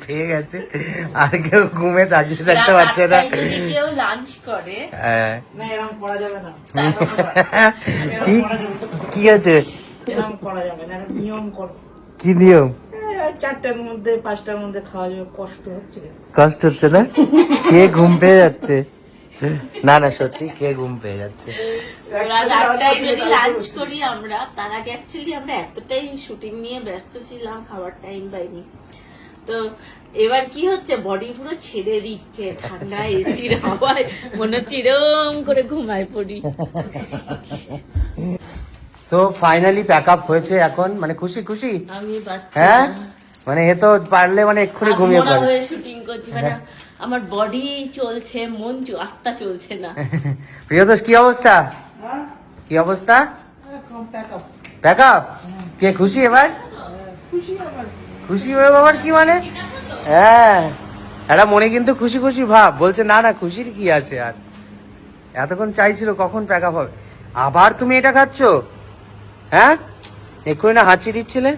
পেয়ে গেছে, আর কেউ ঘুমে তাকিয়ে থাকতে পারছে না। কেউ লাঞ্চ করে না এরকম করা যাবে না, কি আছে? এরকম করা যাবে না, নিয়ম করো। কি নিয়ম? 4টার মধ্যে 5টার মধ্যে খাওয়া যাবে, কষ্ট হচ্ছে। কষ্ট হচ্ছে না? কে ঘুম পেয়ে যাচ্ছে? না না সত্যি কে ঘুম পেয়ে যাচ্ছে? রাত 8টায় যদি লাঞ্চ করি আমরা, তার আগে অ্যাকচুয়ালি আমরা এতটাই শুটিং নিয়ে ব্যস্ত ছিলাম, খাবার টাইম পাইনি। তো এবার কি হচ্ছে, বডি পুরো ছেড়ে দিচ্ছে ঠান্ডা এসির হাওয়ায়, মনে হচ্ছে এরম করে ঘুমায় পড়ি। সো ফাইনালি প্যাক আপ হয়েছে এখন, মানে খুশি খুশি? আমি বাচ্চা হ্যাঁ মানে এ তো পারলে মানে এক্ষুনি ঘুমিয়ে আত্মরা পড়ে। হয়ে শুটিং করছি, মানে আমার বডি চলছে, মন আত্মা চলছে না। প্রিয়তোষ কি অবস্থা? কি অবস্থা? Pack up? কে খুশি এবার? খুশি হয়ে বাবার কি মানে? হ্যাঁ একটা মনে কিন্তু খুশি খুশি ভাব, বলছে না না খুশির কি আছে আর, এতক্ষণ চাইছিল কখন প্যাক আপ হবে। আবার তুমি এটা খাচ্ছ? হ্যাঁ এক্ষুনি না হাঁচি দিচ্ছিলে?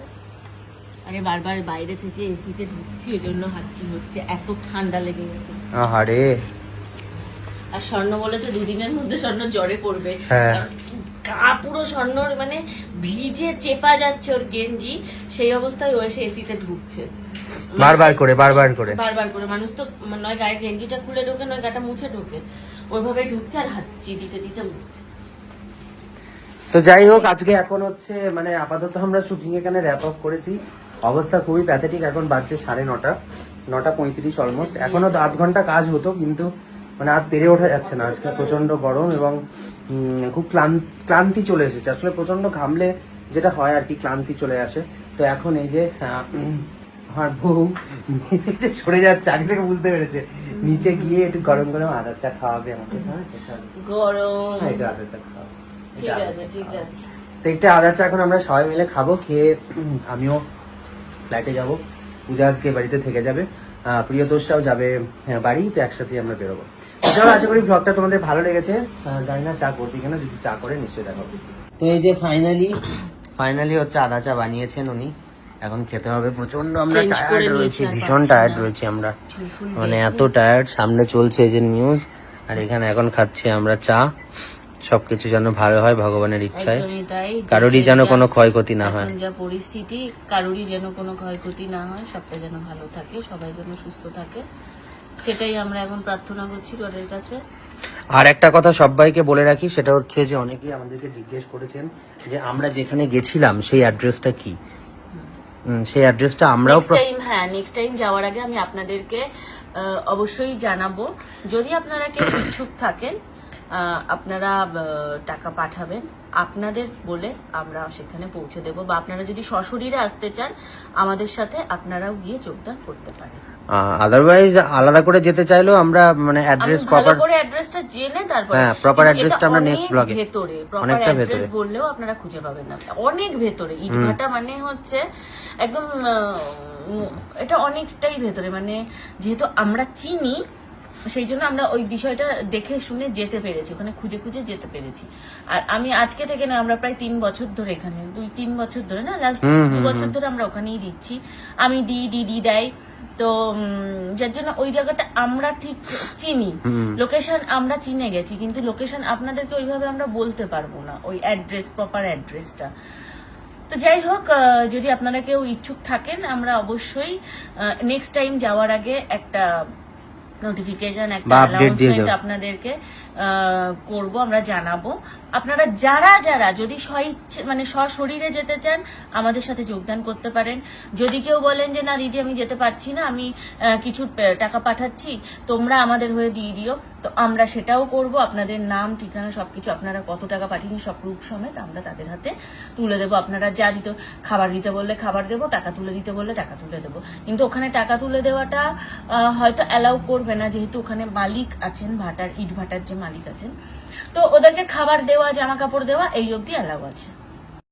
আরে বারবার বাইরে থেকে এসিতে ঢুকছি, ওই জন্য হাঁচি হচ্ছে, এত ঠান্ডা লেগে গেছে। আহারে। আর স্বর্ণ বলেছে 2 দিনের মধ্যে স্বর্ণ জ্বরে পড়বে। হ্যাঁ। গা পুরো স্বর্ণর মানে ভিজে চেপা যাচ্ছে ওর গেঞ্জি, সেই অবস্থায় ও এসে এসিতে ঢুকছে বারবার করে বারবার করে বারবার করে। মানুষ তো নয় গায়ে গেঞ্জিটা খুলে ঢোকে, নয় গাটা মুছে ঢোকে, ওইভাবে ঢুকছে আর হাঁচি দিতে দিতে মুছছে। তো যাই হোক আজকে এখন হচ্ছে মানে আপাতত আমরা শুটিং এখানে র্যাপ আপ করেছি। অবস্থা খুবই প্যাথেটিক, এখন বাজছে 9:30, 9:35 অলমোস্ট। এখনো 8 ঘন্টা কাজ হতো কিন্তু মানে আর পেরে ওঠা যাচ্ছে না। আজকে প্রচন্ড গরম এবং খুব ক্লান্তি চলে এসেছে। আসলে প্রচন্ড ঘামলে যেটা হয় আর কি, ক্লান্তি চলে আসে। তো এখন এই যে আমার বউ নিচে সরে যাচ্ছে, আগে থেকে বুঝতে পেরেছে, নিচে গিয়ে একটু গরম গরম আদার চা খাওয়াবে আমাকে। গরম, হ্যাঁ এটা আদার চা খাওয়াবে। ঠিক আছে ঠিক আছে। তো একটা আদা চা এখন আমরা সবাই মিলে খাবো, খেয়ে আমিও ফ্ল্যাটে যাব, পূজা আজকে বাড়িতে থেকে যাবে, প্রিয়তোষটাও যাবে বাড়ি, তো একসাথে আমরা বেরোবো। চলো আশা করি ব্লগটা তোমাদের ভালো লেগেছে। জানি না চা করবি কিনা, যদি চা করে নিশ্চয়ই দেখাবো। তো এই যে ফাইনালি হচ্ছে আদা চা বানিয়েছেন উনি, এখন খেতে হবে। প্রচন্ড আমরা টায়ার্ড রয়েছি, ভীষণ টায়ার্ড রয়েছি আমরা, মানে এত টায়ার্ড। সামনে চলছে এই যে নিউজ, আর এখানে এখন খাচ্ছি আমরা চা। সবকিছু যেন ভালো হয় ভগবানের ইচ্ছায়, কারোরই যেন কোনো ক্ষয়ক্ষতি না হয়। যা পরিস্থিতি, কারোরই যেন কোনো ক্ষয়ক্ষতি না হয়, সবটা যেন ভালো থাকে, সবাই যেন সুস্থ থাকে, সেটাই আমরা এখন প্রার্থনা করছি গডের কাছে। আর একটা কথা সবাইকে বলে রাখি, সেটা হচ্ছে যে অনেকেই আমাদেরকে জিজ্ঞেস করেছেন যে আমরা যেখানে গেছিলাম সেই অ্যাড্রেসটা কি। সেই অ্যাড্রেসটা আমরাও নেক্সট টাইম যাওয়ার আগে আমি আপনাদেরকে অবশ্যই জানাবো। যদি আপনারা কেউ ইচ্ছুক থাকেন, আপনারা টাকা পাঠাবেন, আপনাদের বলে আমরা সেখানে পৌঁছে দেব, বা আপনারা যদি সশরীরে আসতে চান আমাদের সাথে, আপনারাও গিয়ে যোগদান করতে পারেন। আদারওয়াইজ আলাদা করে যেতে চাইলেও আমরা মানে অ্যাড্রেস প্রপার করে অ্যাড্রেসটা জেনে তারপরে, হ্যাঁ প্রপার অ্যাড্রেসটা আমরা নেক্সট ব্লগে, ভেতরে প্রপার অ্যাড্রেস বললেও আপনারা খুঁজে পাবেন না, অনেক ভেতরে। ইটভাটা মানে হচ্ছে একদম, এটা অনেকটাই ভেতরে, মানে যেহেতু আমরা চিনি সেই জন্য আমরা ওই বিষয়টা দেখে শুনে যেতে পেরেছি, ওখানে খুঁজে খুঁজে যেতে পেরেছি। আর আমি আজকে থেকে না, আমরা প্রায় 3 বছর ধরে এখানে, 2-3 বছর ধরে না, লাস্ট 2 বছর ধরে আমরা ওখানেই দিচ্ছি। আমি দিদি দেয়, তো যার জন্য ওই জায়গাটা আমরা ঠিক চিনি, লোকেশন আমরা চিনে গেছি, কিন্তু লোকেশন আপনাদেরকে ওইভাবে আমরা বলতে পারবো না, ওই অ্যাড্রেস, প্রপার অ্যাড্রেসটা। তো যাই হোক, যদি আপনারা কেউ ইচ্ছুক থাকেন, আমরা অবশ্যই নেক্সট টাইম যাওয়ার আগে একটা নোটিফিকেশন, একটা অ্যানাউন্সমেন্ট আপনাদেরকে করব, আমরা জানাবো। আপনারা যারা যারা যদি মানে সশরীরে যেতে চান আমাদের সাথে যোগদান করতে পারেন। যদি কেউ বলেন যে না দিদি আমি যেতে পারছি না, আমি কিছু টাকা পাঠাচ্ছি, তোমরা আমাদের হয়ে দিয়ে দিও, তো আমরা সেটাও করব। আপনাদের নাম, ঠিকানা, সবকিছু, আপনারা কত টাকা পাঠিয়েছেন সব প্রুফ সমেত আমরা তাদের হাতে তুলে দেবো। আপনারা যা দিতে, খাবার দিতে বললে খাবার দেবো, টাকা তুলে দিতে বললে টাকা তুলে দেবো। কিন্তু ওখানে টাকা তুলে দেওয়াটা হয়তো অ্যালাউ করবে না, যেহেতু ওখানে মালিক আছেন, ইট ভাটার যে মালিক আছেন, তো ওদেরকে খাবার দেওয়া, জামা কাপড় দেওয়া এই অবধি অ্যালাউ আছে।